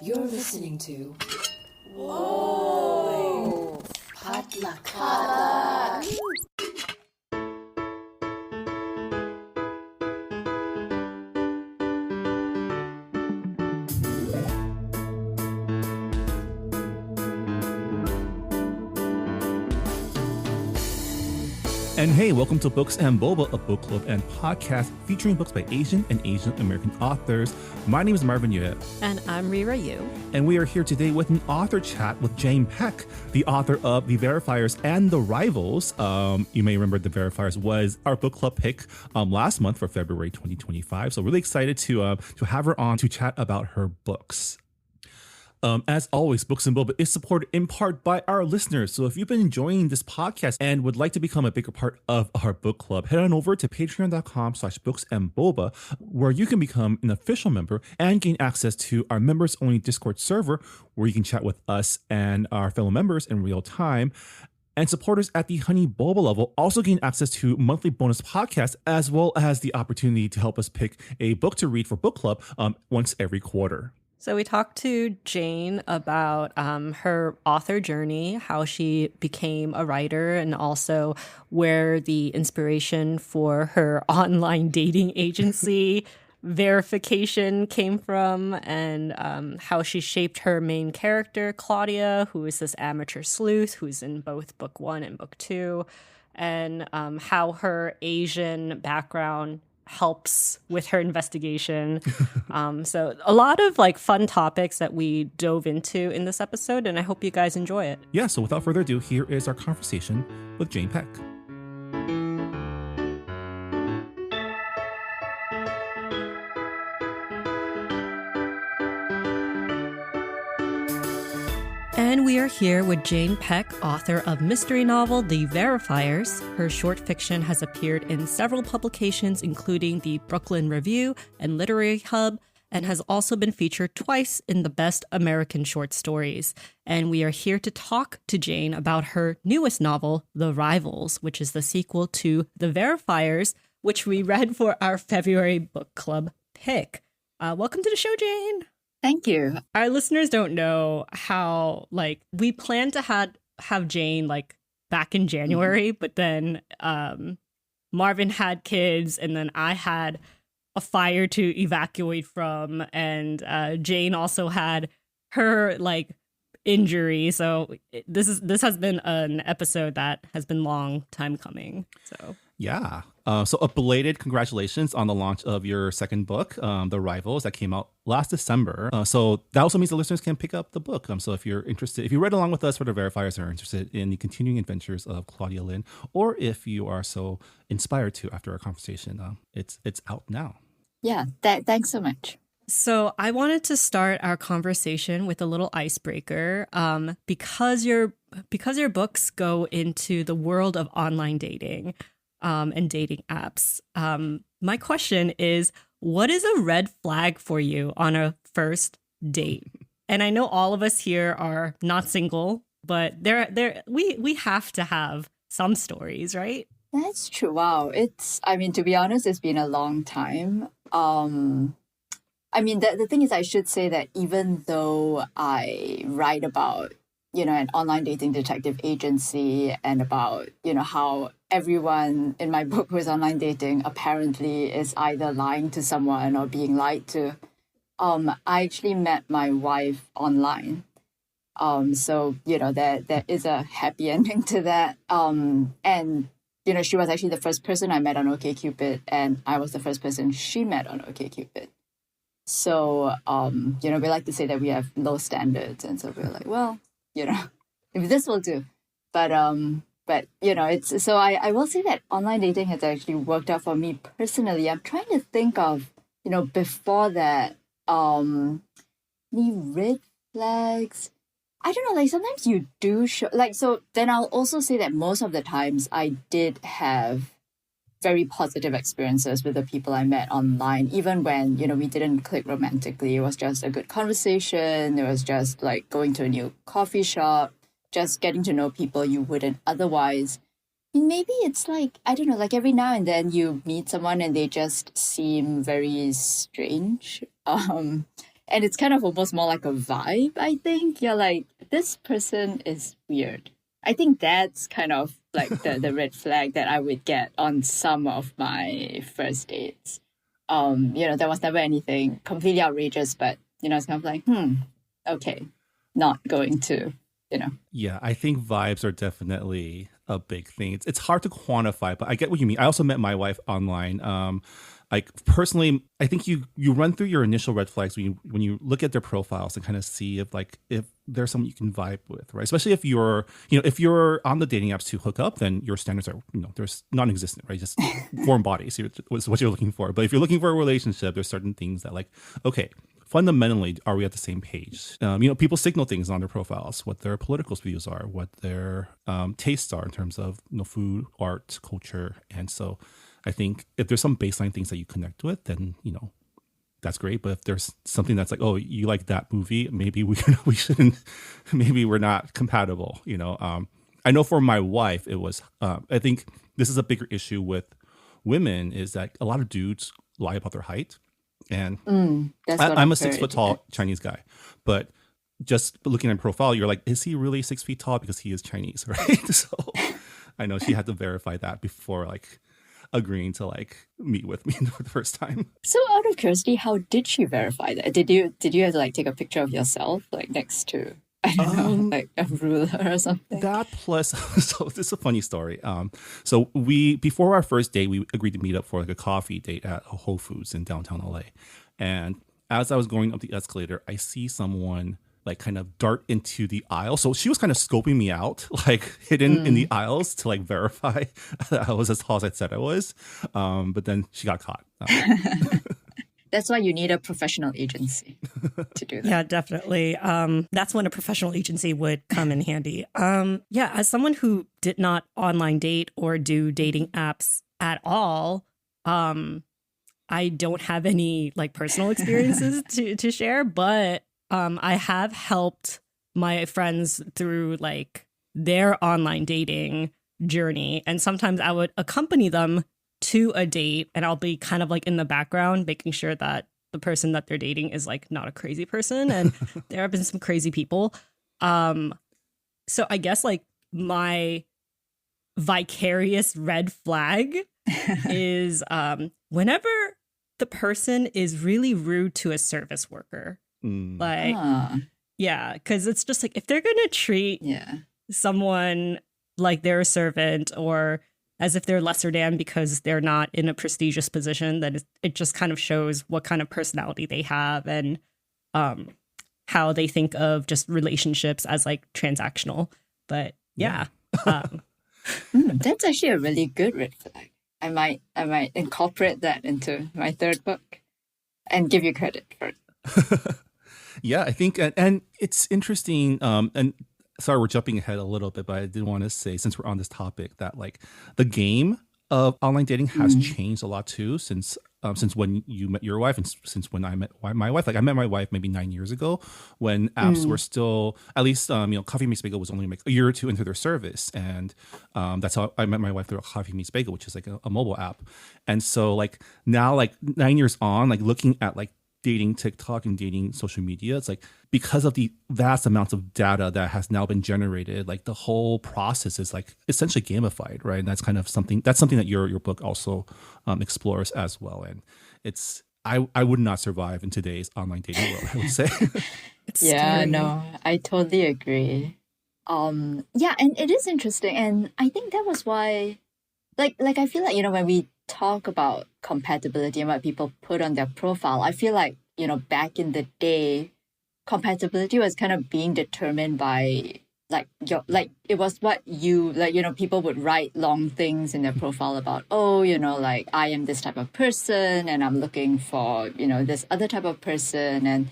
You're listening to Whoa! Potluck. And hey, welcome to Books and Boba, a book club and podcast featuring books by Asian and Asian American authors. My name is Marvin Yue. And I'm Rira Yu. And we are here today with an author chat with Jane Peck, the author of The Verifiers and The Rivals. You may remember The Verifiers was our book club pick last month for February 2025. So really excited to have her on to chat about her books. As always, Books and Boba is supported in part by our listeners. So if you've been enjoying this podcast and would like to become a bigger part of our book club, head on over to patreon.com/booksandboba, where you can become an official member and gain access to our members-only Discord server, where you can chat with us and our fellow members in real time. And supporters at the Honey Boba level also gain access to monthly bonus podcasts, as well as the opportunity to help us pick a book to read for book club once every quarter. So we talked to Jane about her author journey, how she became a writer, and also where the inspiration for her online dating agency verification came from, and how she shaped her main character, Claudia, who is this amateur sleuth who's in both book 1 and book 2, and how her Asian background helps with her investigation. So a lot of fun topics that we dove into in this episode, and I hope you guys enjoy it. Yeah, so without further ado, here is our conversation with Jane Peck. And we are here with Jane Peck, author of mystery novel The Verifiers. Her short fiction has appeared in several publications, including the Brooklyn Review and Literary Hub, and has also been featured twice in the Best American Short Stories. And we are here to talk to Jane about her newest novel, The Rivals, which is the sequel to The Verifiers, which we read for our February book club pick. Welcome to the show, Jane. Thank you. Our listeners don't know how, we planned to have Jane, back in January, but then Marvin had kids, and then I had a fire to evacuate from, and Jane also had her, injury. So this has been an episode that has been long time coming, so... Yeah. So a belated congratulations on the launch of your second book, The Rivals, that came out last December. So that also means the listeners can pick up the book. So if you're interested, if you read along with us for The Verifiers and are interested in the continuing adventures of Claudia Lynn, or if you are so inspired to after our conversation, it's out now. Yeah, thanks so much. So I wanted to start our conversation with a little icebreaker, because your books go into the world of online dating. And dating apps. My question is, what is a red flag for you on a first date? And I know all of us here are not single, but we have to have some stories, right? That's true. Wow. To be honest, it's been a long time. The thing is, I should say that even though I write about, an online dating detective agency and about, how everyone in my book who is online dating apparently is either lying to someone or being lied to. I actually met my wife online. So, there is a happy ending to that. And, she was actually the first person I met on OkCupid, and I was the first person she met on OkCupid. So, we like to say that we have low standards. And so we're like, well, if this will do. But it's so I will say that online dating has actually worked out for me personally. I'm trying to think of, before that, any red flags. I don't know, sometimes you do show, so then I'll also say that most of the times I did have very positive experiences with the people I met online, even when, we didn't click romantically. It was just a good conversation. It was just going to a new coffee shop, just getting to know people you wouldn't otherwise. Maybe it's I don't know, every now and then you meet someone and they just seem very strange. And it's kind of almost more like a vibe, I think. You're like, this person is weird. I think that's kind of like the red flag that I would get on some of my first dates. There was never anything completely outrageous, but, it's kind of like, okay, not going to, Yeah, I think vibes are definitely a big thing. It's hard to quantify, but I get what you mean. I also met my wife online. Like personally, I think you run through your initial red flags when you look at their profiles and kind of see if there's someone you can vibe with, right? Especially if you're on the dating apps to hook up, then your standards are there's non-existent, right? Just foreign bodies is what you're looking for. But if you're looking for a relationship, there's certain things that like, okay, fundamentally, are we at the same page? People signal things on their profiles, what their political views are, what their tastes are in terms of food, art, culture, and so I think if there's some baseline things that you connect with, then that's great. But if there's something that's like, oh, you like that movie, maybe we shouldn't, maybe we're not compatible. I know for my wife, it was. I think this is a bigger issue with women is that a lot of dudes lie about their height. And I'm a 6 foot tall Chinese guy, but just looking at profile, you're like, is he really 6 feet tall? Because he is Chinese, right? So I know she had to verify that before like agreeing to like meet with me for the first time. So out of curiosity, how did she verify that? Did you have to like take a picture of yourself like next to I don't know, like a ruler or something? That plus, so this is a funny story. So before our first date, we agreed to meet up for like a coffee date at Whole Foods in downtown LA. And as I was going up the escalator, I see someone like kind of dart into the aisle. So she was kind of scoping me out, like hidden in the aisles to like verify that I was as tall as I said I was. But then she got caught. That's why you need a professional agency to do that. Yeah, definitely. That's when a professional agency would come in handy. As someone who did not online date or do dating apps at all, I don't have any like personal experiences to share, but I have helped my friends through like their online dating journey. And sometimes I would accompany them to a date and I'll be kind of like in the background, making sure that the person that they're dating is like not a crazy person. And there have been some crazy people. So I guess like my vicarious red flag is whenever the person is really rude to a service worker. Like, yeah, because it's just like if they're going to treat someone like they're a servant or as if they're lesser than because they're not in a prestigious position, then it just kind of shows what kind of personality they have and how they think of just relationships as like transactional. But that's actually a really good red flag. I might incorporate that into my third book and give you credit for it. Yeah, I think, and it's interesting. And sorry, we're jumping ahead a little bit, but I did want to say, since we're on this topic, that like the game of online dating has changed a lot too since when you met your wife and since when I met my wife. Like I met my wife maybe 9 years ago when apps were still, at least Coffee Meets Bagel was only like a year or two into their service, and that's how I met my wife through Coffee Meets Bagel, which is like a mobile app. And so like now, like 9 years on, like looking at like dating TikTok and dating social media, it's like because of the vast amounts of data that has now been generated, like the whole process is like essentially gamified, right? And that's kind of something that your book also explores as well. And it's I would not survive in today's online dating world, I would say. No, I totally agree. And it is interesting, and I think that was why, like I feel like when we talk about compatibility and what people put on their profile, I feel like back in the day, compatibility was kind of being determined by it was what you people would write long things in their profile about, like I am this type of person and I'm looking for this other type of person, and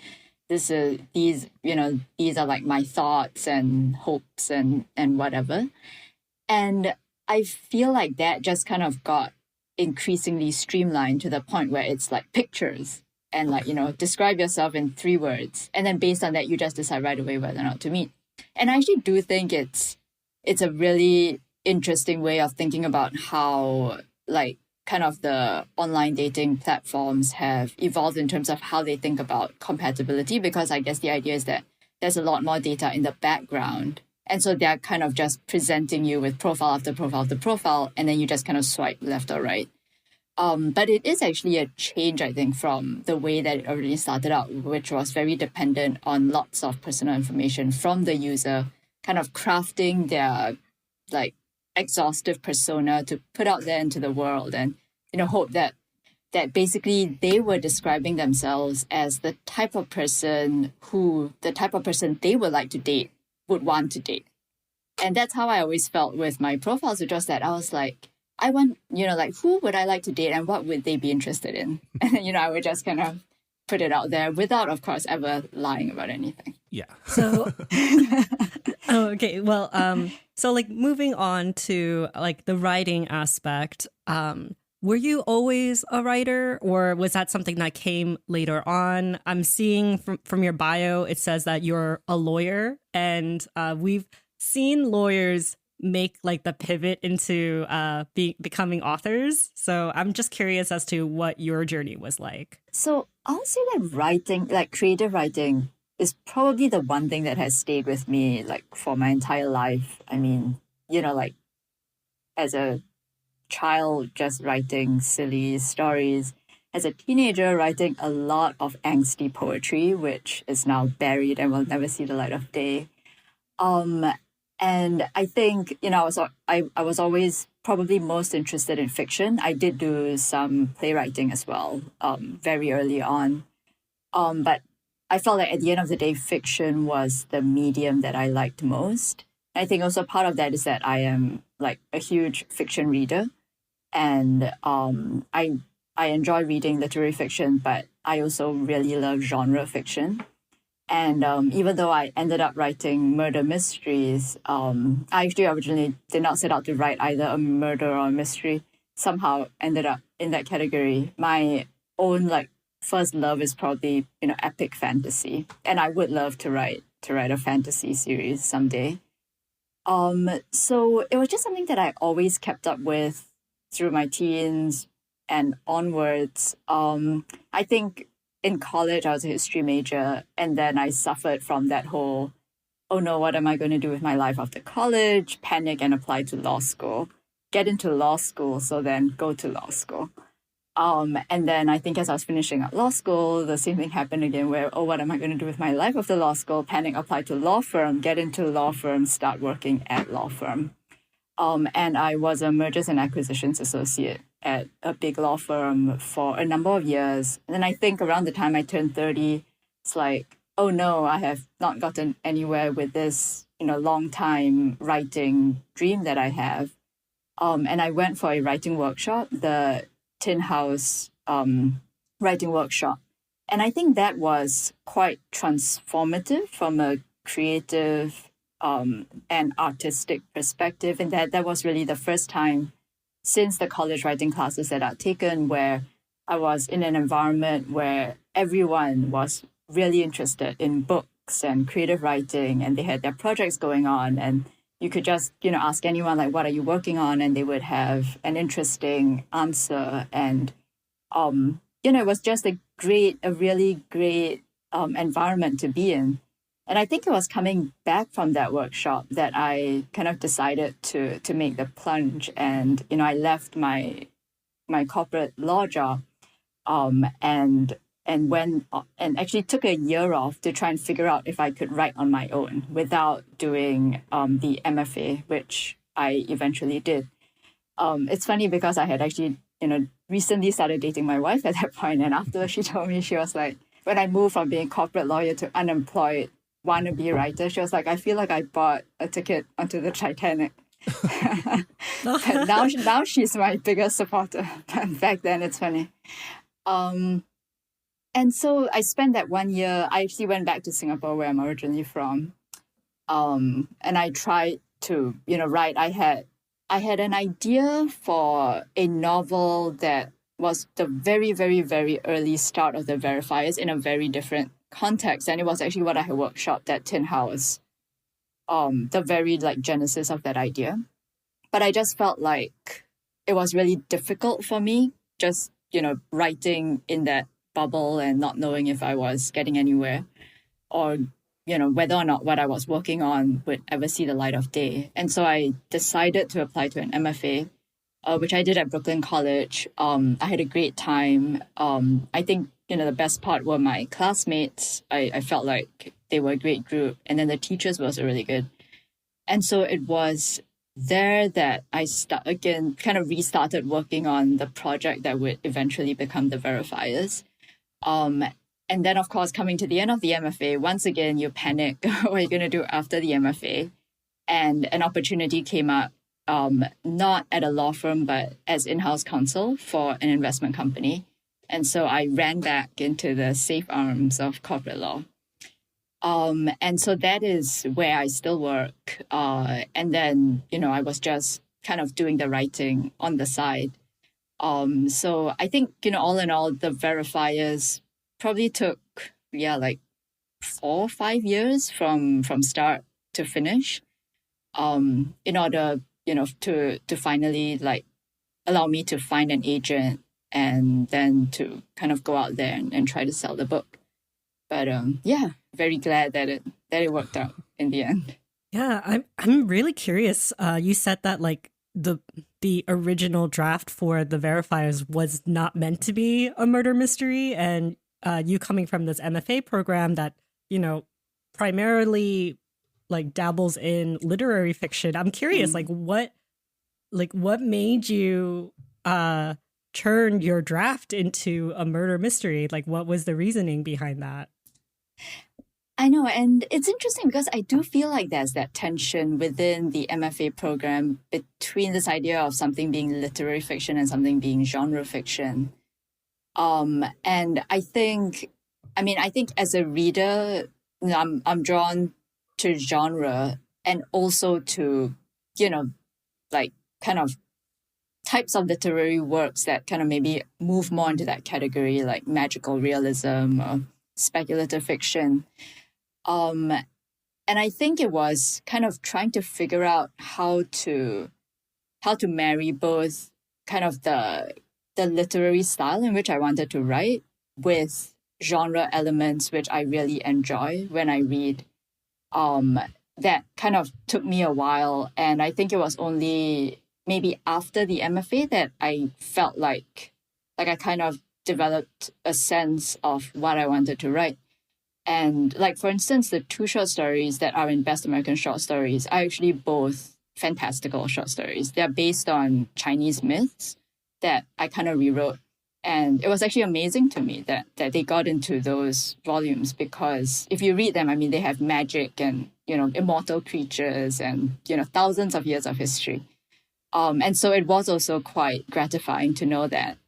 these are like my thoughts and hopes and whatever. And I feel like that just kind of got increasingly streamlined to the point where it's like pictures and like describe yourself in 3 words, and then based on that you just decide right away whether or not to meet. And I actually do think it's a really interesting way of thinking about how like kind of the online dating platforms have evolved in terms of how they think about compatibility, because I guess the idea is that there's a lot more data in the background. And so they're kind of just presenting you with profile after profile after profile, and then you just kind of swipe left or right. But it is actually a change, I think, from the way that it already started out, which was very dependent on lots of personal information from the user, kind of crafting their like exhaustive persona to put out there into the world, and hope that basically they were describing themselves as the type of person they would like to date, would want to date. And that's how I always felt with my profiles, which was that I was like, I want, like, who would I like to date and what would they be interested in? And, I would just kind of put it out there without, of course, ever lying about anything. Yeah. So, okay. Well, so like moving on to like the writing aspect, were you always a writer, or was that something that came later on? I'm seeing from your bio, it says that you're a lawyer, and we've seen lawyers make like the pivot into becoming authors. So I'm just curious as to what your journey was like. So I'll say that writing, like creative writing, is probably the one thing that has stayed with me like for my entire life. I mean, like as a child, just writing silly stories. As a teenager, writing a lot of angsty poetry, which is now buried and will never see the light of day. And I think, I was always probably most interested in fiction. I did do some playwriting as well, very early on. But I felt like at the end of the day, fiction was the medium that I liked most. I think also part of that is that I am like a huge fiction reader, and I enjoy reading literary fiction, but I also really love genre fiction. And even though I ended up writing murder mysteries, I actually originally did not set out to write either a murder or a mystery. Somehow ended up in that category. My own like first love is probably epic fantasy, and I would love to write a fantasy series someday. So it was just something that I always kept up with through my teens and onwards. I think in college I was a history major, and then I suffered from that whole, oh no, what am I going to do with my life after college? Panic and apply to law school. Get into law school, so then go to law school. And then I think as I was finishing up law school, the same thing happened again where, oh, what am I going to do with my life after law school? Panic, apply to law firm, get into law firm, start working at law firm. And I was a mergers and acquisitions associate at a big law firm for a number of years. And then I think around the time I turned 30, it's like, oh no, I have not gotten anywhere with this, long time writing dream that I have. And I went for a writing workshop, the Tin House writing workshop. And I think that was quite transformative from a creative and artistic perspective. And that was really the first time since the college writing classes that I'd taken where I was in an environment where everyone was really interested in books and creative writing, and they had their projects going on, and you could just, ask anyone, like, what are you working on? And they would have an interesting answer. And, it was just a really great environment to be in. And I think it was coming back from that workshop that I kind of decided to make the plunge. And, I left my corporate law job and went and actually took a year off to try and figure out if I could write on my own without doing the MFA, which I eventually did. It's funny because I had actually, recently started dating my wife at that point. And after she told me, she was like, when I moved from being corporate lawyer to unemployed wannabe writer, she was like, I feel like I bought a ticket onto the Titanic. now she's my biggest supporter. But back then, it's funny. And so I spent that 1 year. I actually went back to Singapore, where I'm originally from. And I tried to, write. I had an idea for a novel that was the very, very, very early start of the verifiers in a very different context. And it was actually what I had workshopped at Tin House, the very genesis of that idea. But I just felt like it was really difficult for me, just, writing in that bubble and not knowing if I was getting anywhere, or, whether or not what I was working on would ever see the light of day. And so I decided to apply to an MFA, which I did at Brooklyn College. I had a great time. I think, the best part were my classmates. I felt like they were a great group. And then the teachers were also really good. And so it was there that I kind of restarted working on the project that would eventually become the verifiers. And then, of course, coming to the end of the MFA, once again, you panic what you're going to do after the MFA. And an opportunity came up, not at a law firm, but as in-house counsel for an investment company. And so I ran back into the safe arms of corporate law. And so that is where I still work. And then, I was just kind of doing the writing on the side. So I think, all in all, the verifiers probably took, like 4 or 5 years from start to finish, in order, to finally allow me to find an agent and then to kind of go out there and try to sell the book. But very glad that it worked out in the end. Yeah, I'm really curious. You said that the original draft for the verifiers was not meant to be a murder mystery, and you coming from this MFA program that primarily dabbles in literary fiction. I'm curious, what made you turn your draft into a murder mystery? What was the reasoning behind that? I know, and it's interesting because I do feel like there's that tension within the MFA program between this idea of something being literary fiction and something being genre fiction. And I think as a reader, I'm drawn to genre and also to, kind of types of literary works that kind of maybe move more into that category, like magical realism or speculative fiction. And I think it was kind of trying to figure out how to marry both kind of the literary style in which I wanted to write with genre elements which I really enjoy when I read. That kind of took me a while, and I think it was only maybe after the MFA that I felt like I kind of developed a sense of what I wanted to write. And for instance, the 2 short stories that are in Best American Short Stories are actually both fantastical short stories. They're based on Chinese myths that I kind of rewrote. And it was actually amazing to me that they got into those volumes, because if you read them, they have magic and, immortal creatures and, thousands of years of history. And so it was also quite gratifying to know that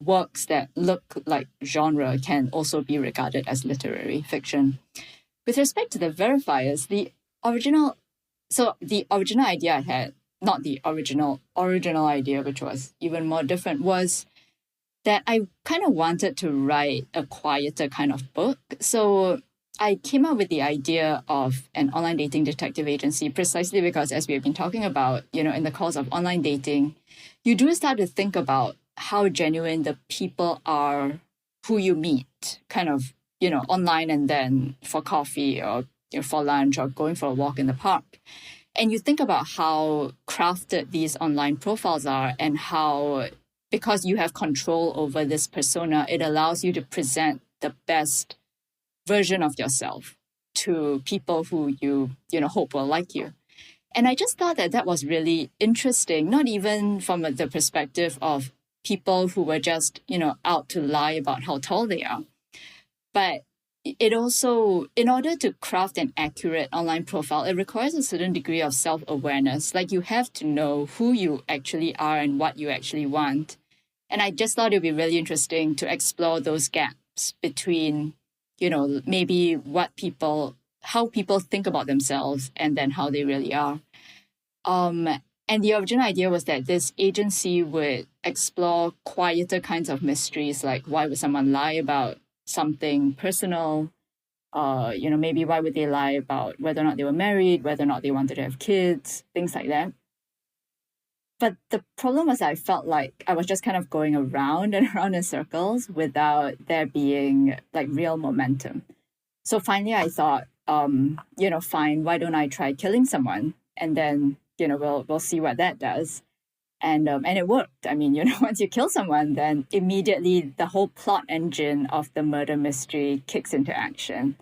works that look like genre can also be regarded as literary fiction. With respect to the verifiers, the original idea I had, not the original idea, which was even more different, was that I kind of wanted to write a quieter kind of book. So I came up with the idea of an online dating detective agency precisely because, as we have been talking about, in the course of online dating, you do start to think about how genuine the people are who you meet, kind of, online and then for coffee or for lunch or going for a walk in the park. And you think about how crafted these online profiles are and how, because you have control over this persona, it allows you to present the best version of yourself to people who you hope will like you. And I just thought that was really interesting, not even from the perspective of people who were just, out to lie about how tall they are. But it also, in order to craft an accurate online profile, it requires a certain degree of self-awareness. You have to know who you actually are and what you actually want. And I just thought it would be really interesting to explore those gaps between, maybe how people think about themselves and then how they really are. And the original idea was that this agency would explore quieter kinds of mysteries, like why would someone lie about something personal? Maybe why would they lie about whether or not they were married, whether or not they wanted to have kids, things like that. but the problem was I felt like I was just kind of going around and around in circles without there being like real momentum. So finally I thought, fine, why don't I try killing someone? And then, we'll see what that does. And it worked. I mean, once you kill someone, then immediately the whole plot engine of the murder mystery kicks into action.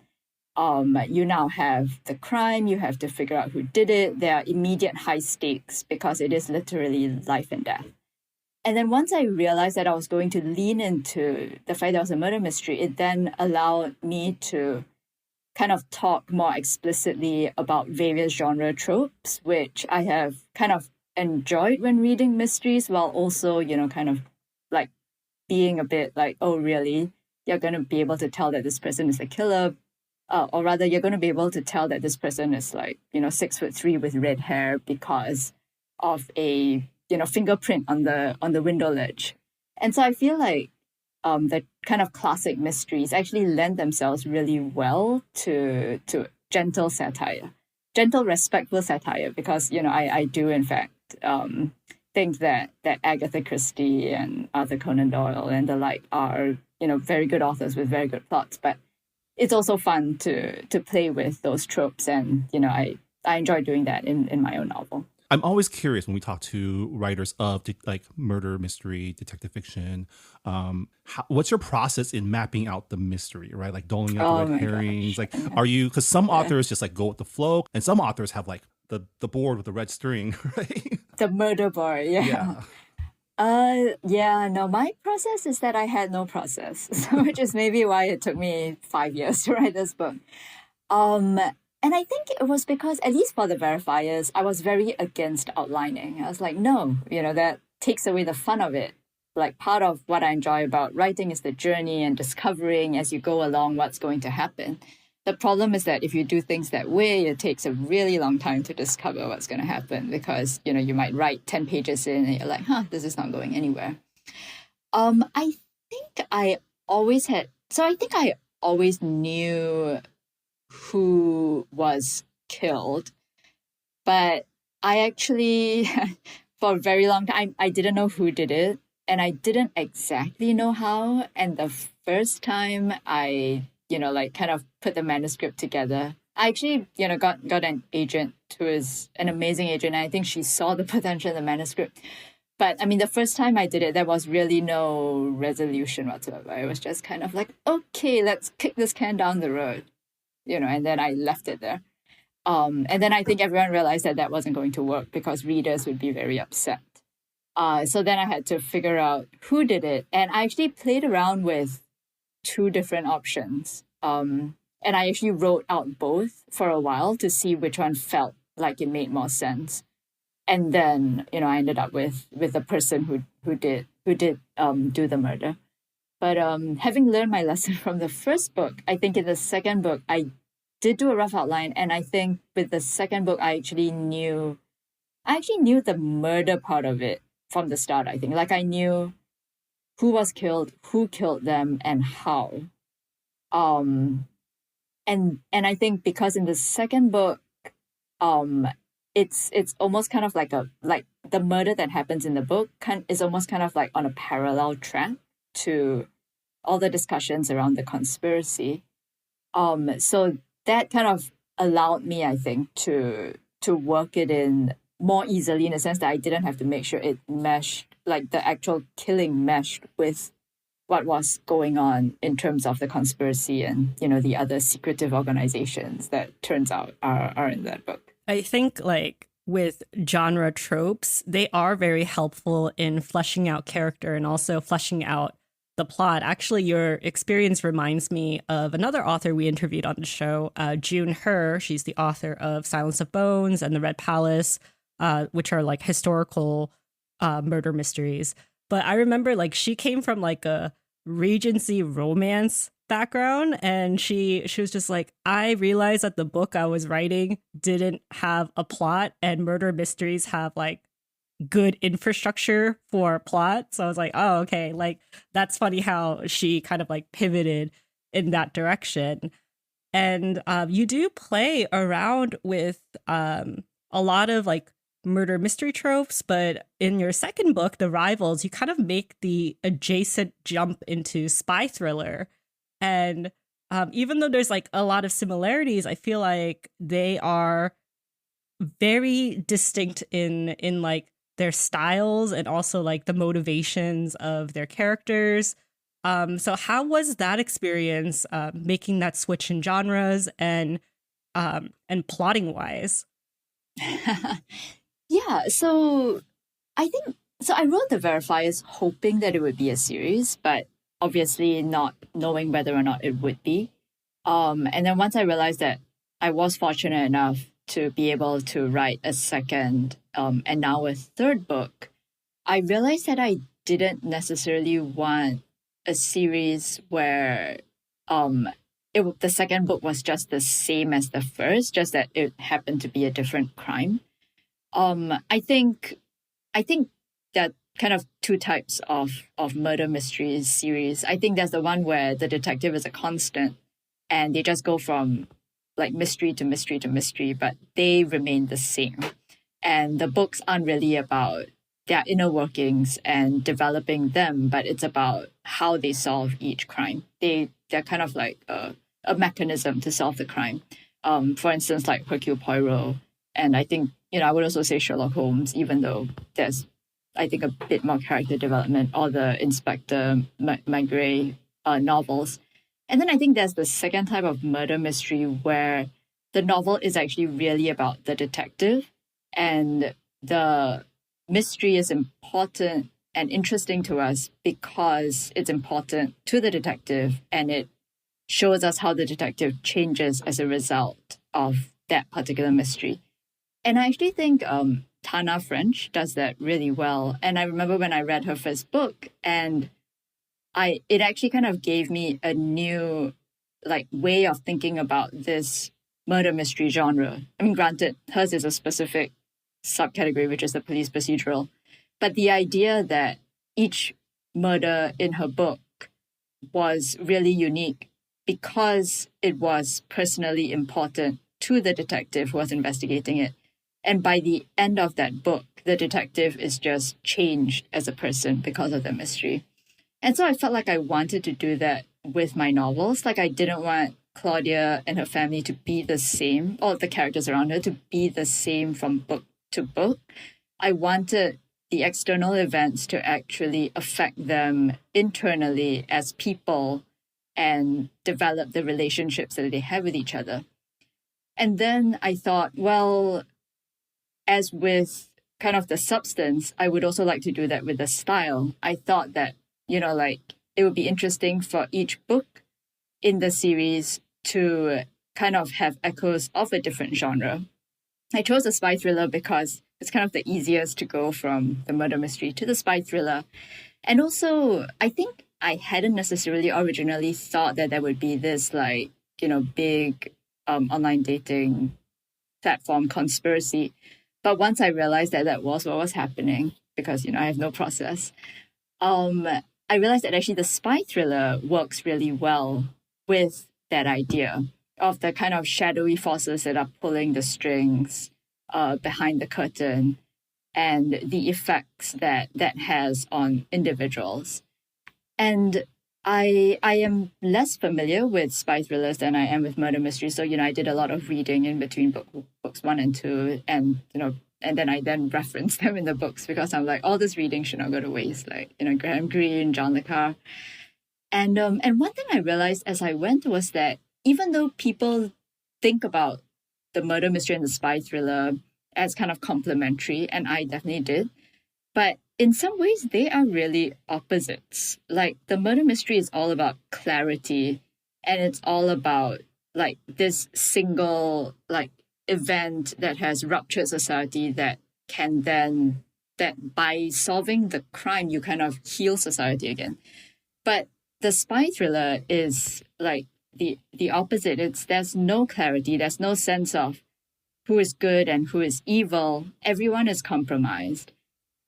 You now have the crime, you have to figure out who did it. There are immediate high stakes because it is literally life and death. And then once I realized that I was going to lean into the fact that it was a murder mystery, it then allowed me to kind of talk more explicitly about various genre tropes, which I have kind of enjoyed when reading mysteries, while also, kind of like being a bit like, oh, really? You're going to be able to tell that this person is a killer? Or rather, you're going to be able to tell that this person is like, 6'3" with red hair because of a, fingerprint on the window ledge. And so I feel like the kind of classic mysteries actually lend themselves really well to gentle satire, gentle, respectful satire, because, I do, in fact, think that Agatha Christie and Arthur Conan Doyle and the like are, very good authors with very good plots. But it's also fun to play with those tropes. And, I enjoy doing that in my own novel. I'm always curious when we talk to writers of like murder mystery, detective fiction. What's your process in mapping out the mystery, right? Like doling out the red herrings. Gosh. Like, are you, because some authors just like go with the flow, and some authors have like the board with the red string, right? The murder board, yeah. No, my process is that I had no process, so which is maybe why it took me 5 years to write this book. And I think it was because, at least for the verifiers, I was very against outlining. I was like, no, that takes away the fun of it. Like, part of what I enjoy about writing is the journey and discovering as you go along what's going to happen. The problem is that if you do things that way, it takes a really long time to discover what's going to happen, because, you might write 10 pages in and you're like, this is not going anywhere. I think I always knew who was killed, but I actually, for a very long time, I didn't know who did it, and I didn't exactly know how. And the first time I kind of put the manuscript together, I actually, got an agent who is an amazing agent, and I think she saw the potential in the manuscript. But I mean, the first time I did it, there was really no resolution whatsoever. It was just kind of like, okay, let's kick this can down the road, and then I left it there. And then I think everyone realized that wasn't going to work because readers would be very upset. So then I had to figure out who did it. And I actually played around with 2 different options. And I actually wrote out both for a while to see which one felt like it made more sense. And then, I ended up with the person who did do the murder. But having learned my lesson from the first book, I think in the second book, I did do a rough outline. And I think with the second book, I actually knew the murder part of it from the start, I think. Like, I knew who was killed, who killed them, and how. And I think because in the second book, it's almost kind of like the murder that happens in the book is almost kind of like on a parallel track to all the discussions around the conspiracy. So that kind of allowed me, I think, to work it in more easily, in the sense that I didn't have to make sure it meshed, like the actual killing meshed with what was going on in terms of the conspiracy and, the other secretive organizations that turns out are in that book. I think like with genre tropes, they are very helpful in fleshing out character and also fleshing out the plot. Actually, your experience reminds me of another author we interviewed on the show, June Her. She's the author of Silence of Bones and The Red Palace, which are like historical murder mysteries. But I remember like she came from like a Regency romance background, and she was just like, I realized that the book I was writing didn't have a plot, and murder mysteries have like good infrastructure for plot. So I was like, oh, okay, like that's funny how she kind of like pivoted in that direction. And you do play around with a lot of like murder mystery tropes, but in your second book, The Rivals, you kind of make the adjacent jump into spy thriller. And even though there's like a lot of similarities, I feel like they are very distinct in like their styles and also like the motivations of their characters. So how was that experience making that switch in genres and plotting wise? Yeah, so I wrote The Verifiers hoping that it would be a series, but obviously not knowing whether or not it would be. And then once I realized that I was fortunate enough to be able to write a second and now a third book, I realized that I didn't necessarily want a series where the second book was just the same as the first, just that it happened to be a different crime. I think that kind of two types of murder mysteries series. I think there's the one where the detective is a constant and they just go from like mystery to mystery to mystery, but they remain the same. And the books aren't really about their inner workings and developing them, but it's about how they solve each crime. They're kind of like a mechanism to solve the crime. For instance, like Hercule Poirot. And I think, I would also say Sherlock Holmes, even though there's, I think, a bit more character development, or the Inspector Maigret novels. And then I think there's the second type of murder mystery where the novel is actually really about the detective, and the mystery is important and interesting to us because it's important to the detective, and it shows us how the detective changes as a result of that particular mystery. And I actually think Tana French does that really well. And I remember when I read her first book, and it actually kind of gave me a new way of thinking about this murder mystery genre. I mean, granted, hers is a specific subcategory, which is the police procedural. But the idea that each murder in her book was really unique because it was personally important to the detective who was investigating it. And by the end of that book, the detective is just changed as a person because of the mystery. And so I felt like I wanted to do that with my novels. Like, I didn't want Claudia and her family to be the same, or the characters around her to be the same from book to book. I wanted the external events to actually affect them internally as people and develop the relationships that they have with each other. And then I thought, well, as with kind of the substance, I would also like to do that with the style. I thought that, it would be interesting for each book in the series to kind of have echoes of a different genre. I chose a spy thriller because it's kind of the easiest to go from the murder mystery to the spy thriller. And also, I think I hadn't necessarily originally thought that there would be this big online dating platform conspiracy. But once I realized that that was what was happening, because, I have no process, I realized that actually the spy thriller works really well with that idea of the kind of shadowy forces that are pulling the strings behind the curtain, and the effects that has on individuals. And I am less familiar with spy thrillers than I am with murder mysteries. So, I did a lot of reading in between books 1 and 2, and, and then I reference them in the books because I'm like, all this reading should not go to waste. Like, Graham Greene, John le Carre. And one thing I realized as I went was that even though people think about the murder mystery and the spy thriller as kind of complementary, and I definitely did, but in some ways they are really opposites. Like, the murder mystery is all about clarity, and it's all about this single event that has ruptured society that by solving the crime you kind of heal society again. But the spy thriller is the opposite. There's no clarity, there's no sense of who is good and who is evil. Everyone is compromised.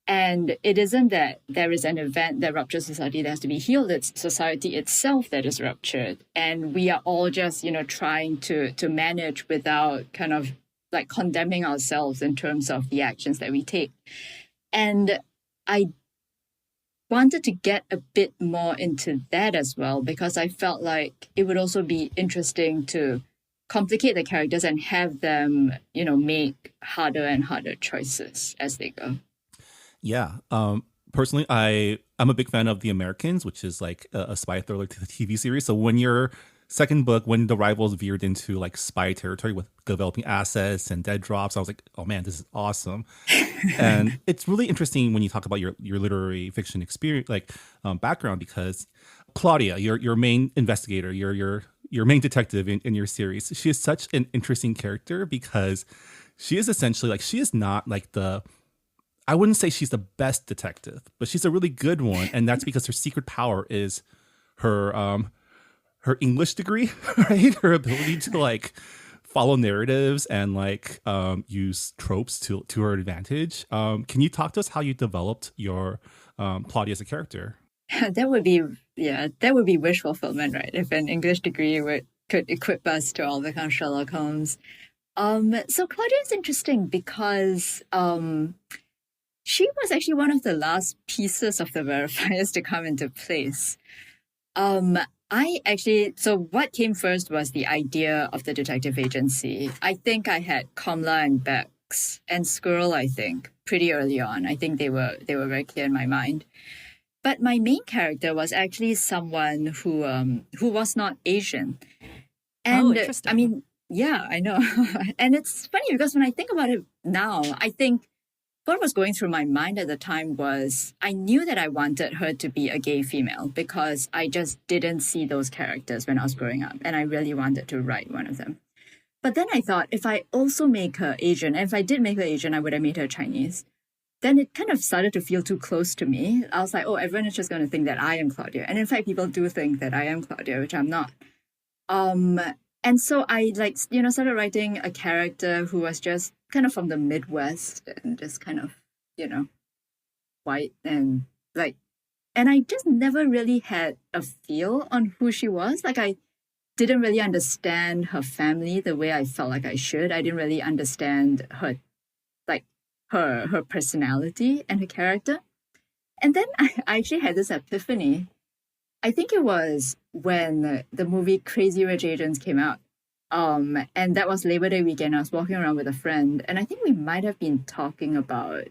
And it isn't that there is an event that ruptures society that has to be healed. It's society itself that is ruptured. And we are all just, trying to manage without kind of like condemning ourselves in terms of the actions that we take. And I wanted to get a bit more into that as well, because I felt like it would also be interesting to complicate the characters and have them, make harder and harder choices as they go. Yeah. Personally, I'm a big fan of The Americans, which is like a spy thriller to the TV series. So when your second book, when the rivals veered into like spy territory with developing assets and dead drops, I was like, oh man, this is awesome. And it's really interesting when you talk about your literary fiction experience, like background, because Claudia, your main investigator, your main detective in your series, she is such an interesting character because she is essentially like, she is not like I wouldn't say she's the best detective, but she's a really good one. And that's because her secret power is her English degree, right? Her ability to like follow narratives and like use tropes to her advantage. Can you talk to us how you developed your Claudia as a character? That would be wish fulfillment, right? If an English degree could equip us to all become Sherlock Holmes. So Claudia is interesting because she was actually one of the last pieces of the verifiers to come into place. So what came first was the idea of the detective agency. I think I had Kamla and Bex and Squirrel, I think, pretty early on. I think they were very clear in my mind. But my main character was actually someone who was not Asian. And interesting. I mean, yeah, I know. And it's funny because when I think about it now, I think what was going through my mind at the time was I knew that I wanted her to be a gay female because I just didn't see those characters when I was growing up, and I really wanted to write one of them. But then I thought, if I also make her Asian, and if I did make her Asian, I would have made her Chinese. Then it kind of started to feel too close to me. I was like, oh, everyone is just going to think that I am Claudia. And in fact, people do think that I am Claudia, which I'm not. And so I started writing a character who was just kind of from the Midwest and just kind of, white and and I just never really had a feel on who she was. Like I didn't really understand her family the way I felt like I should. I didn't really understand her personality and her character. And then I actually had this epiphany. I think it was when the movie Crazy Rich Asians came out. And that was Labor Day weekend. I was walking around with a friend, and I think we might have been talking about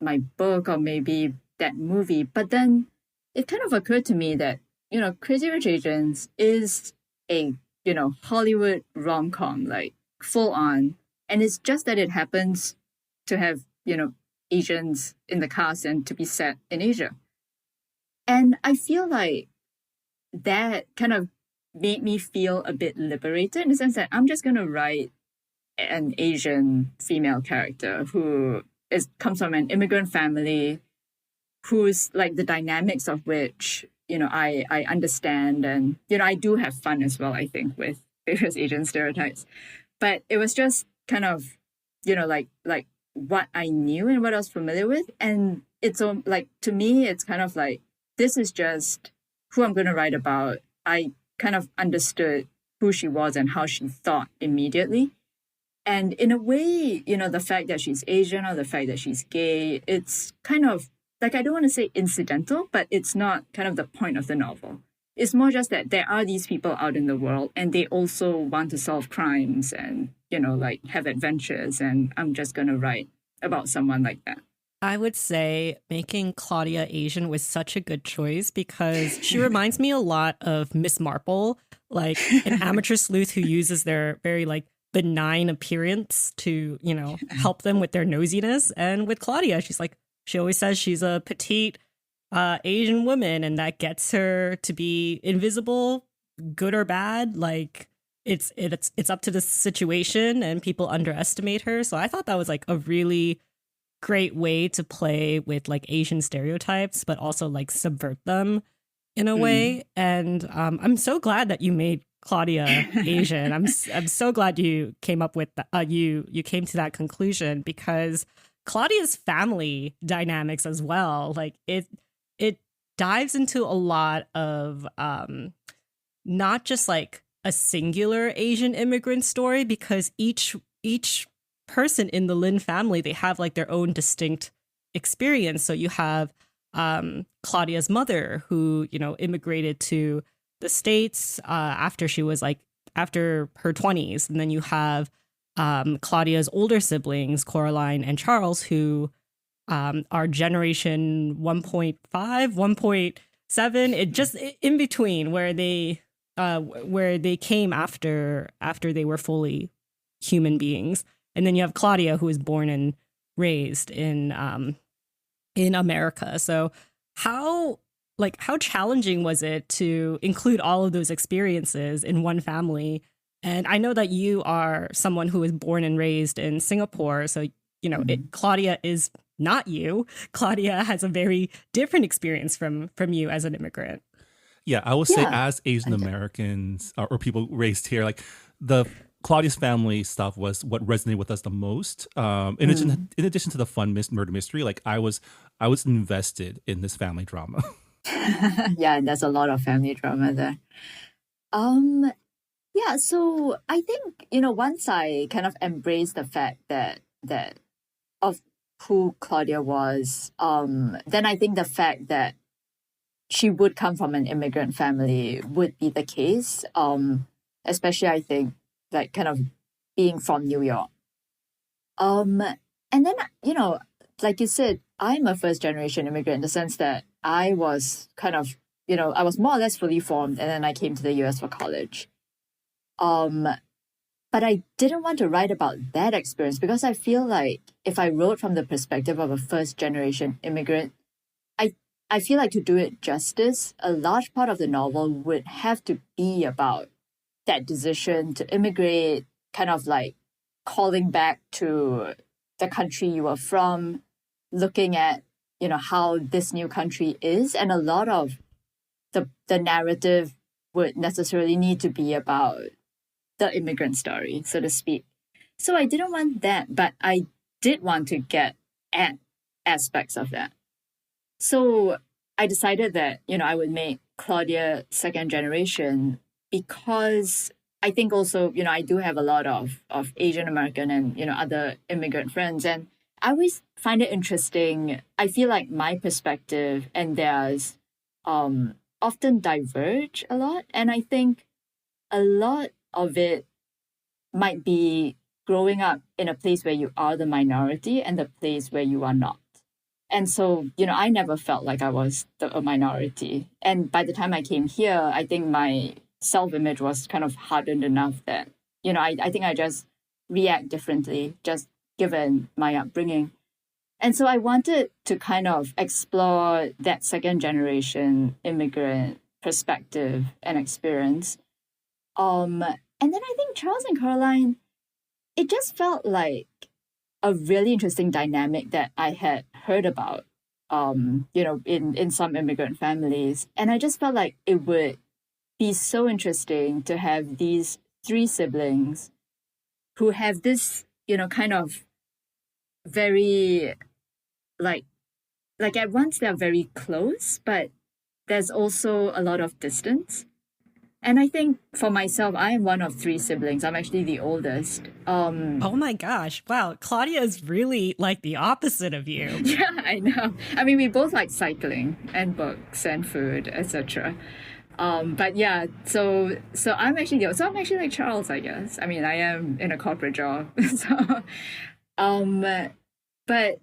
my book or maybe that movie. But then it kind of occurred to me that, Crazy Rich Asians is a, Hollywood rom-com, like full on. And it's just that it happens to have, Asians in the cast and to be set in Asia. And I feel like that kind of made me feel a bit liberated in the sense that I'm just going to write an Asian female character who comes from an immigrant family, who's like the dynamics of which, I understand. And, I do have fun as well, I think, with various Asian stereotypes. But it was just kind of, like what I knew and what I was familiar with. And it's like, to me, it's kind of like, this is just who I'm going to write about. I kind of understood who she was and how she thought immediately. And in a way, the fact that she's Asian or the fact that she's gay, it's kind of like, I don't want to say incidental, but it's not kind of the point of the novel. It's more just that there are these people out in the world and they also want to solve crimes and, have adventures. And I'm just going to write about someone like that. I would say making Claudia Asian was such a good choice because she reminds me a lot of Miss Marple, like an amateur sleuth who uses their very benign appearance to, help them with their nosiness. And with Claudia, she always says she's a petite Asian woman and that gets her to be invisible, good or bad. Like it's up to the situation and people underestimate her. So I thought that was a really great way to play with Asian stereotypes, but also subvert them in a way. And I'm so glad that you made Claudia Asian. I'm so glad you came up with you came to that conclusion because Claudia's family dynamics as well. It dives into a lot of not just a singular Asian immigrant story because each each person in the Lin family, they have like their own distinct experience. So you have Claudia's mother, who, you know, immigrated to the States after she was like after her 20s. And then you have Claudia's older siblings, Coraline and Charles, who are generation 1.5, 1.7, it just in between, where they came after they were fully human beings. And then you have Claudia, who was born and raised in America. So how challenging was it to include all of those experiences in one family? And I know that you are someone who was born and raised in Singapore. So, you know, Claudia is not you. Claudia has a very different experience from you as an immigrant. Yeah, I would say as Asian Americans or people raised here, like the Claudia's family stuff was what resonated with us the most. In addition to the fun murder mystery, like I was invested in this family drama. Yeah, there's a lot of family drama there. Yeah, so I think, you know, once I kind of embraced the fact that of who Claudia was, then I think the fact that she would come from an immigrant family would be the case. Especially I think like kind of being from New York. And then, you know, like you said, I'm a first generation immigrant in the sense that I was kind of, you know, I was more or less fully formed, and then I came to the US for college. But I didn't want to write about that experience because I feel like if I wrote from the perspective of a first generation immigrant, I feel like to do it justice, a large part of the novel would have to be about that decision to immigrate, kind of like calling back to the country you were from, looking at, you know, how this new country is. And a lot of the narrative would necessarily need to be about the immigrant story, so to speak. So I didn't want that, but I did want to get at aspects of that. So I decided that, you know, I would make Claudia second generation because I think also, you know, I do have a lot of Asian American and, you know, other immigrant friends. And I always find it interesting. I feel like my perspective and theirs often diverge a lot. And I think a lot of it might be growing up in a place where you are the minority and the place where you are not. And so, you know, I never felt like I was a minority. And by the time I came here, I think my self-image was kind of hardened enough that, you know, I think I just react differently, just given my upbringing. And so I wanted to kind of explore that second generation immigrant perspective and experience. And then I think Charles and Caroline, it just felt like a really interesting dynamic that I had heard about, you know, in some immigrant families. And I just felt like it would be so interesting to have these three siblings who have this, you know, kind of very, like at once they're very close, but there's also a lot of distance. And I think for myself, I am one of three siblings. I'm actually the oldest. Oh my gosh. Wow. Claudia is really like the opposite of you. Yeah, I know. I mean, we both like cycling and books and food, etc. But yeah, so I'm actually like Charles, I guess. I mean, I am in a corporate job. So but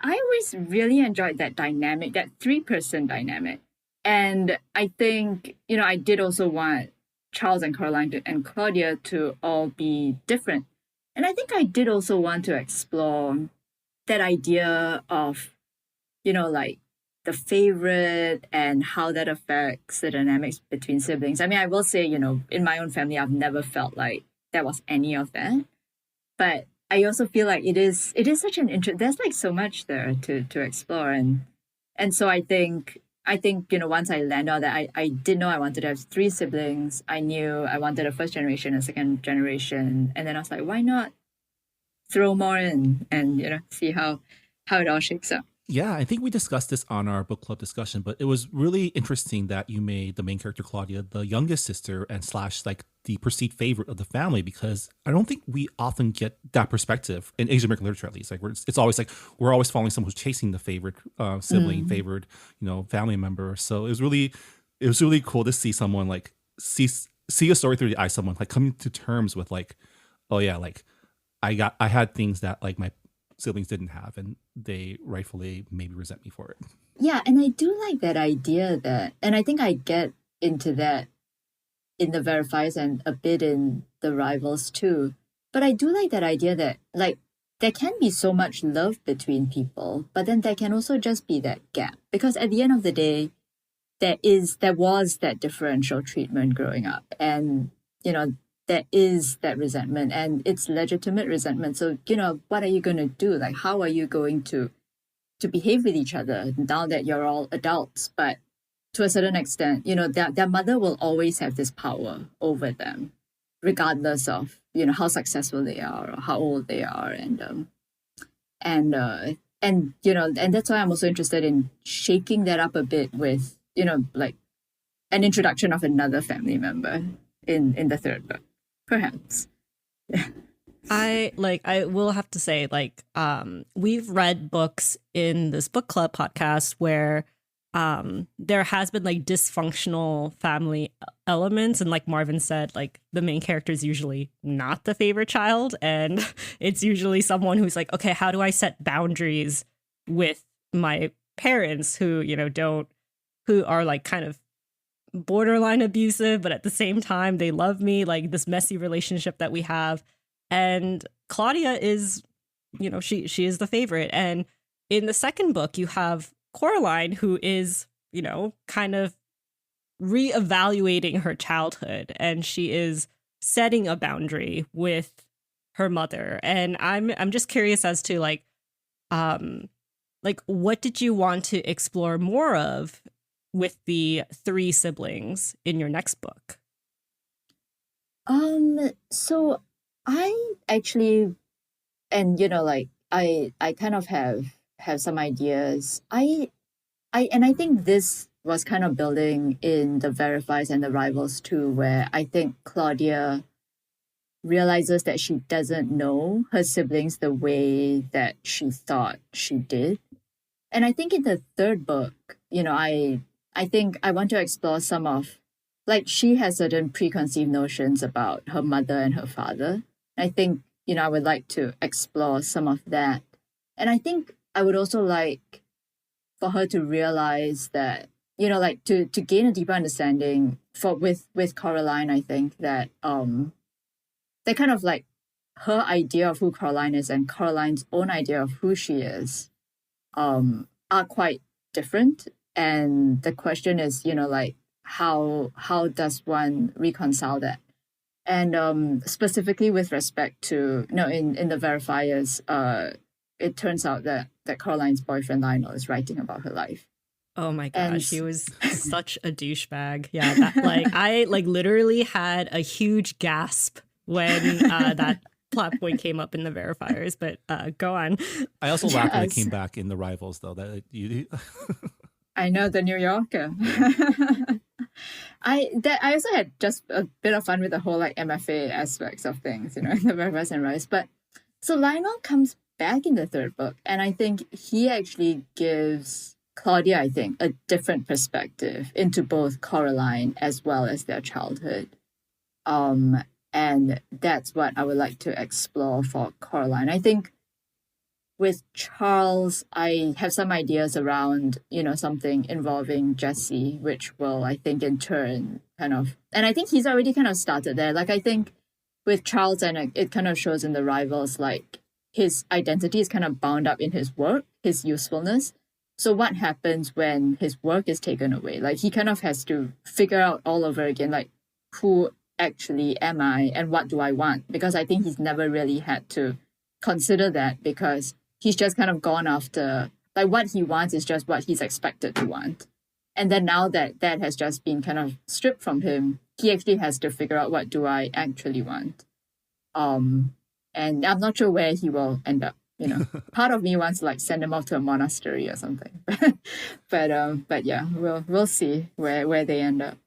I always really enjoyed that dynamic, that three-person dynamic. And I think, you know, I did also want Charles and Caroline and Claudia to all be different. And I think I did also want to explore that idea of, you know, like the favorite and how that affects the dynamics between siblings. I mean, I will say, you know, in my own family, I've never felt like there was any of that. But I also feel like it is such an there's like so much there to explore. And so I think, you know, once I landed on that, I did know I wanted to have three siblings. I knew I wanted a first generation, a second generation. And then I was like, why not throw more in and, you know, see how it all shakes out. Yeah, I think we discussed this on our book club discussion, but it was really interesting that you made the main character Claudia the youngest sister and slash like the perceived favorite of the family, because I don't think we often get that perspective in Asian American literature, at least. Like it's always like we're always following someone who's chasing the favorite sibling, favorite family member. So it was really cool to see someone like see a story through the eyes of someone like coming to terms with like, oh yeah, like I had things that like my siblings didn't have, and they rightfully maybe resent me for it. Yeah, and I do like that idea that, and I think I get into that in the verifiers and a bit in the rivals too. But I do like that idea that like there can be so much love between people, but then there can also just be that gap. Because at the end of the day, there was that differential treatment growing up. And, there is that resentment, and it's legitimate resentment. So, what are you going to do? Like, how are you going to behave with each other now that you're all adults? But to a certain extent, their mother will always have this power over them, regardless of, how successful they are or how old they are. And that's why I'm also interested in shaking that up a bit with, like an introduction of another family member in the third book, perhaps. I will have to say, we've read books in this book club podcast where there has been like dysfunctional family elements, and like Marvin said, like the main character is usually not the favorite child, and it's usually someone who's like, okay, how do I set boundaries with my parents who who are like kind of borderline abusive, but at the same time they love me, like this messy relationship that we have. And Claudia is, she is the favorite. And in the second book, you have Coraline, who is, kind of reevaluating her childhood, and she is setting a boundary with her mother. And I'm just curious as to what did you want to explore more of with the three siblings in your next book? So I actually, and I kind of have some ideas. I think this was kind of building in the verifies and the rivals too, where I think Claudia realizes that she doesn't know her siblings the way that she thought she did. And I think in the third book, I think I want to explore some of, like, she has certain preconceived notions about her mother and her father. I think, I would like to explore some of that. And I think I would also like for her to realize that, to gain a deeper understanding with Coraline, I think that they kind of like her idea of who Coraline is and Coraline's own idea of who she is are quite different. And the question is, how does one reconcile that? And specifically with respect to, in the verifiers, it turns out that Caroline's boyfriend Lionel is writing about her life. Oh my gosh, he was such a douchebag. Yeah, I literally had a huge gasp when that plot point came up in the verifiers, but go on. I also laughed when it came back in the rivals, though. That you I know, the New Yorker. I also had just a bit of fun with the whole MFA aspects of things, in the verifiers and rivals. But so Lionel comes back in the third book, and I think he actually gives Claudia, I think, a different perspective into both Coraline as well as their childhood. And that's what I would like to explore for Coraline. I think with Charles, I have some ideas around, something involving Jesse, which will, I think, in turn kind of, and I think he's already kind of started there. I think with Charles, and it kind of shows in the rivals, his identity is kind of bound up in his work, his usefulness. So what happens when his work is taken away? He kind of has to figure out all over again, who actually am I and what do I want? Because I think he's never really had to consider that, because he's just kind of gone after, what he wants is just what he's expected to want. And then now that has just been kind of stripped from him, he actually has to figure out, what do I actually want? And I'm not sure where he will end up, part of me wants to like send them off to a monastery or something. But yeah, we'll see where they end up.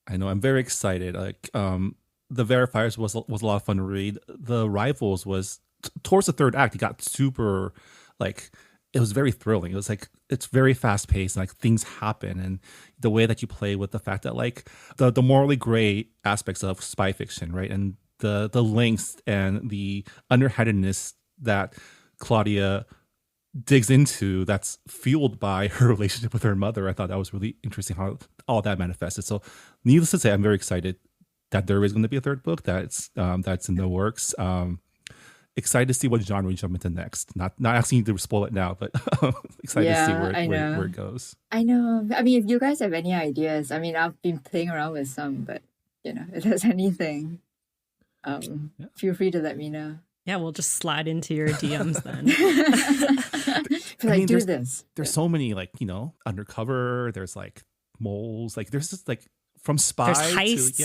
I know, I'm very excited. Like, the Verifiers was a lot of fun to read. The Rivals was towards the third act. It got super, like, it was very thrilling. It was like it's very fast paced, and like things happen, and the way that you play with the fact that like the morally gray aspects of spy fiction, right, and the lengths and the underhandedness that Claudia digs into, that's fueled by her relationship with her mother. I thought that was really interesting how all that manifested. So, needless to say, I'm very excited that there is going to be a third book that's in the works. Excited to see what genre we jump into next. Not asking you to spoil it now, but excited to see where it goes. I know. I mean, if you guys have any ideas, I mean, I've been playing around with some, but if there's anything, feel free to let me know. Yeah, we'll just slide into your DMs then. There's so many, like, undercover. There's like moles. Like there's just like from spy there's heists. to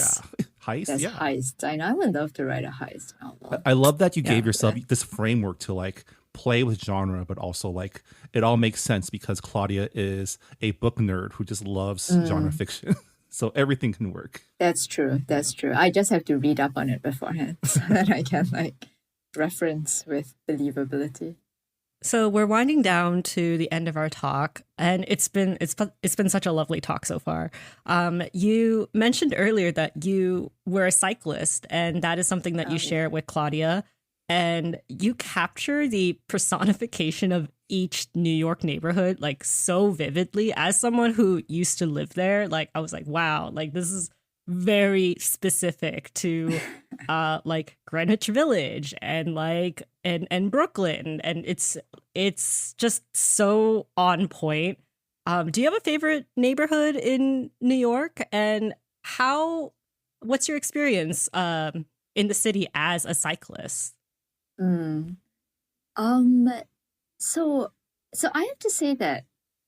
heist. There's heists. I know. I would love to write a heist novel. I love that you gave yourself this framework to like play with genre, but also like it all makes sense because Claudia is a book nerd who just loves genre fiction. So everything can work. That's true. I just have to read up on it beforehand so that I can like reference with believability. So we're winding down to the end of our talk, and it's been such a lovely talk so far. You mentioned earlier that you were a cyclist, and that is something that you share with Claudia, and you capture the personification of each New York neighborhood like so vividly. As someone who used to live there, like I was like, wow, like this is very specific to like Greenwich Village and like and Brooklyn, and it's just so on point. Do you have a favorite neighborhood in New York, and what's your experience in the city as a cyclist? So I have to say that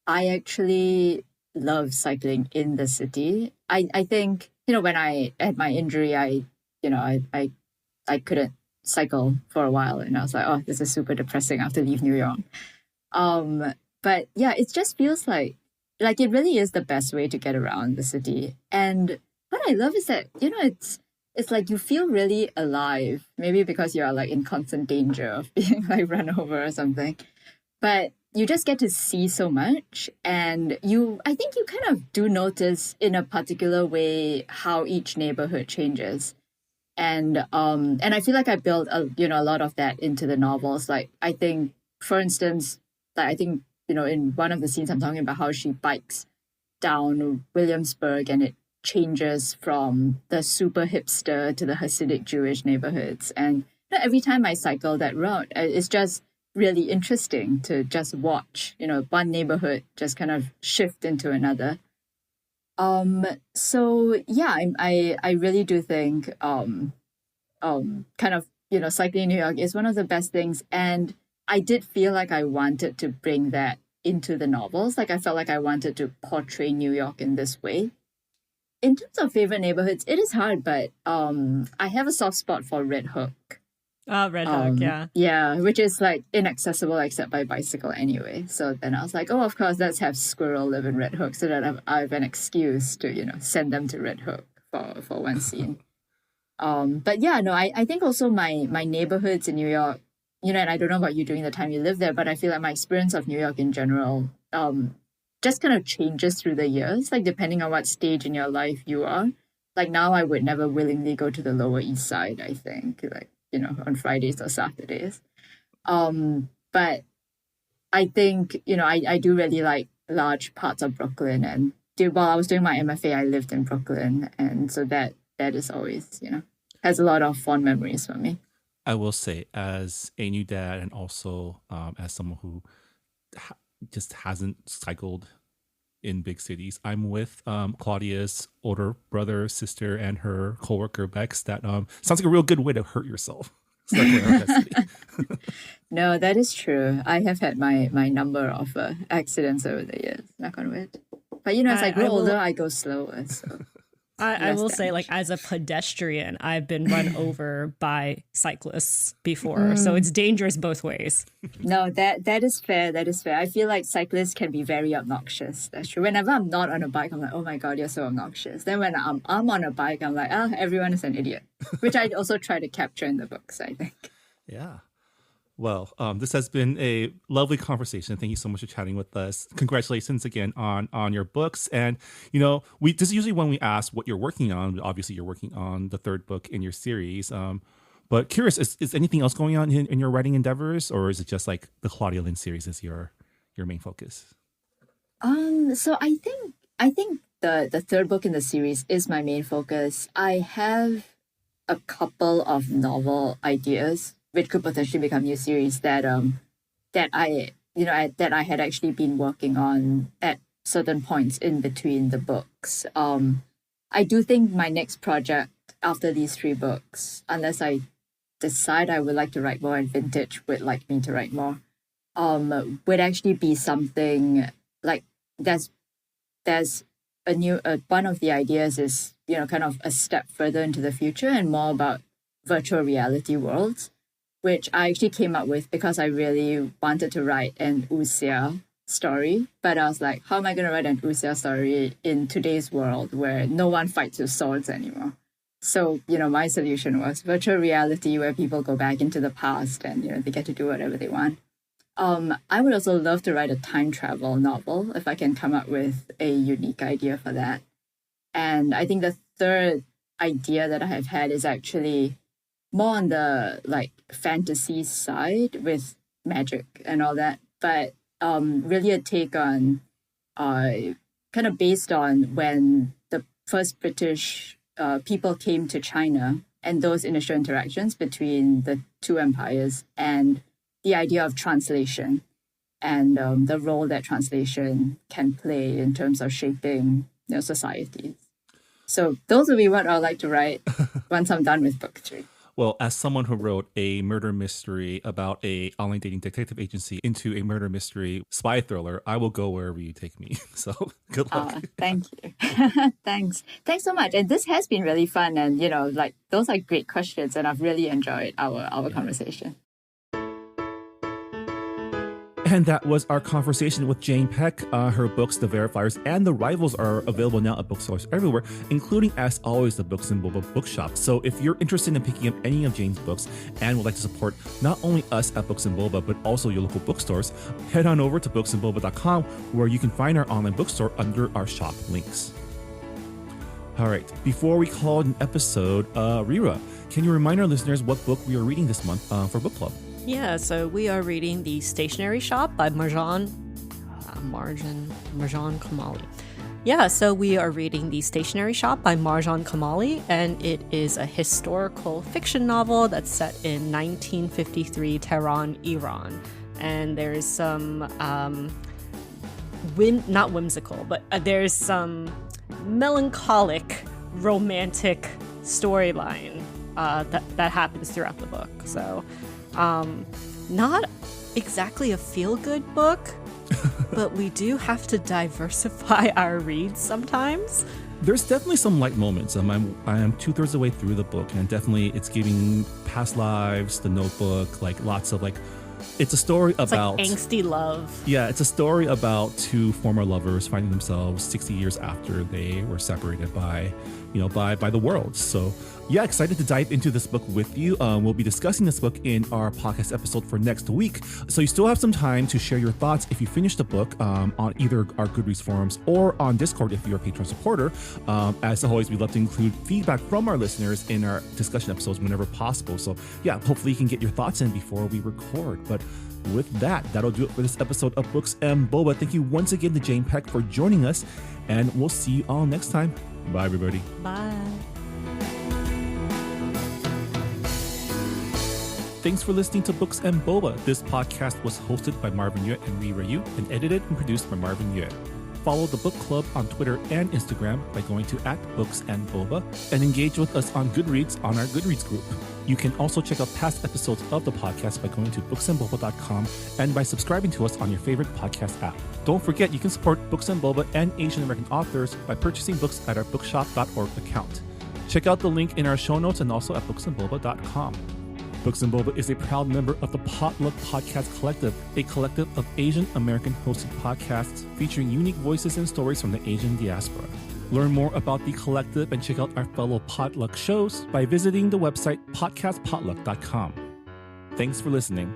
I actually love cycling in the city. I think when I had my injury, I couldn't cycle for a while, and I was like, oh, this is super depressing. I have to leave New York. But yeah, it just feels like it really is the best way to get around the city. And what I love is that it's like you feel really alive. Maybe because you are like in constant danger of being like run over or something, but you just get to see so much, and I think you kind of do notice in a particular way how each neighborhood changes. And I feel like I built a lot of that into the novels. Like I think, for instance, in one of the scenes I'm talking about how she bikes down Williamsburg, and it changes from the super hipster to the Hasidic Jewish neighborhoods. And every time I cycle that route, it's just really interesting to just watch, one neighborhood just kind of shift into another. So yeah, I really do think, kind of, cycling in New York is one of the best things. And I did feel like I wanted to bring that into the novels. Like I felt like I wanted to portray New York in this way. In terms of favorite neighborhoods, it is hard, but I have a soft spot for Red Hook. Red Hook, yeah. Yeah, which is like inaccessible except by bicycle anyway. So then I was like, oh, of course, let's have Squirrel live in Red Hook so that I have an excuse to, send them to Red Hook for one scene. But yeah, no, I think also my neighborhoods in New York, and I don't know about you during the time you lived there, but I feel like my experience of New York in general just kind of changes through the years, like depending on what stage in your life you are. Like now I would never willingly go to the Lower East Side, I think, like, on Fridays or Saturdays. But I think, I do really like large parts of Brooklyn. And while I was doing my MFA, I lived in Brooklyn. And so that is always, has a lot of fond memories for me. I will say, as a new dad and also as someone who just hasn't cycled in big cities, I'm with Claudia's older brother, sister, and her coworker Bex. That sounds like a real good way to hurt yourself. No, that is true. I have had my number of accidents over the years. Knock on wood. But as I grow older, I go slower. So. I less will say, like, damage. as a pedestrian, I've been run over by cyclists before. So it's dangerous both ways. No, that is fair. That is fair. I feel like cyclists can be very obnoxious. That's true. Whenever I'm not on a bike, I'm like, oh my God, you're so obnoxious. Then when I'm on a bike, I'm like, everyone is an idiot, which I also try to capture in the books, I think. Yeah. Well, this has been a lovely conversation. Thank you so much for chatting with us. Congratulations again on your books. And this is usually when we ask what you're working on. Obviously, you're working on the third book in your series. But curious, is anything else going on in your writing endeavors, or is it just like the Claudia Lynn series is your main focus? So I think the third book in the series is my main focus. I have a couple of novel ideas which could potentially become new series that I had actually been working on at certain points in between the books. I do think my next project after these 3 books, unless I decide I would like to write more and Vintage would like me to write more, would actually be something like there's a new one of the ideas is kind of a step further into the future and more about virtual reality worlds, which I actually came up with because I really wanted to write an wuxia story. But I was like, how am I going to write an wuxia story in today's world where no one fights with swords anymore? So, my solution was virtual reality where people go back into the past and, they get to do whatever they want. I would also love to write a time travel novel if I can come up with a unique idea for that. And I think the third idea that I have had is actually more on the fantasy side with magic and all that, but really a take on kind of based on when the first British people came to China and those initial interactions between the 2 empires and the idea of translation and the role that translation can play in terms of shaping societies. So those would be what I'd like to write once I'm done with book 3. Well, as someone who wrote a murder mystery about a online dating detective agency into a murder mystery spy thriller, I will go wherever you take me. So good luck. Thank you. Thanks so much. And this has been really fun. And, those are great questions. And I've really enjoyed our conversation. And that was our conversation with Jane Peck. Her books, The Verifiers and The Rivals, are available now at bookstores everywhere, including, as always, the Books and Boba bookshop. So if you're interested in picking up any of Jane's books and would like to support not only us at Books and Boba, but also your local bookstores, head on over to booksandboba.com, where you can find our online bookstore under our shop links. All right, before we call it an episode, Rira, can you remind our listeners what book we are reading this month for book club? Yeah, so we are reading The Stationery Shop by Marjan Kamali. Yeah, so we are reading The Stationery Shop by Marjan Kamali, and it is a historical fiction novel that's set in 1953 Tehran, Iran. And there's some, not whimsical, but there's some melancholic, romantic storyline that happens throughout the book. So, not exactly a feel-good book, but we do have to diversify our reads sometimes. There's definitely some light moments. I am 2/3 of the way through the book, and definitely it's giving past lives, The Notebook, lots of it's a story about angsty love. Yeah, it's a story about 2 former lovers finding themselves 60 years after they were separated by the world. So yeah, excited to dive into this book with you. We'll be discussing this book in our podcast episode for next week. So you still have some time to share your thoughts if you finish the book on either our Goodreads forums or on Discord if you're a Patreon supporter. As always, we'd love to include feedback from our listeners in our discussion episodes whenever possible. So yeah, hopefully you can get your thoughts in before we record. But with that, that'll do it for this episode of Books and Boba. Thank you once again to Jane Peck for joining us, and we'll see you all next time. Bye, everybody. Bye. Thanks for listening to Books and Boba. This podcast was hosted by Marvin Yue and Rira Yu and edited and produced by Marvin Yue. Follow the book club on Twitter and Instagram by going to @booksandboba and engage with us on Goodreads on our Goodreads group. You can also check out past episodes of the podcast by going to booksandboba.com and by subscribing to us on your favorite podcast app. Don't forget, you can support Books and Boba and Asian American authors by purchasing books at our bookshop.org account. Check out the link in our show notes and also at booksandboba.com. Books and Boba is a proud member of the Potluck Podcast Collective, a collective of Asian American hosted podcasts featuring unique voices and stories from the Asian diaspora. Learn more about the collective and check out our fellow Potluck shows by visiting the website podcastpotluck.com. Thanks for listening.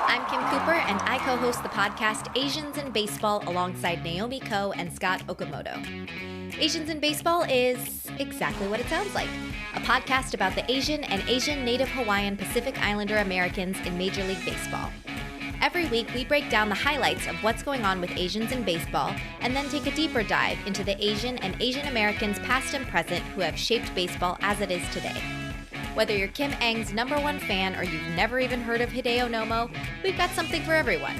I'm Kim Cooper, and I co-host the podcast Asians in Baseball alongside Naomi Ko and Scott Okamoto. Asians in Baseball is exactly what it sounds like, a podcast about the Asian and Asian Native Hawaiian Pacific Islander Americans in Major League Baseball. Every week, we break down the highlights of what's going on with Asians in baseball and then take a deeper dive into the Asian and Asian Americans past and present who have shaped baseball as it is today. Whether you're Kim Eng's #1 fan or you've never even heard of Hideo Nomo, we've got something for everyone,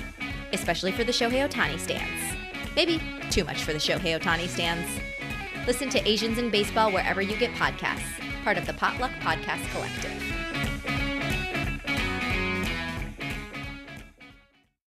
especially for the Shohei Ohtani stans. Maybe too much for the Shohei Ohtani stans. Listen to Asians in Baseball wherever you get podcasts, part of the Potluck Podcast Collective.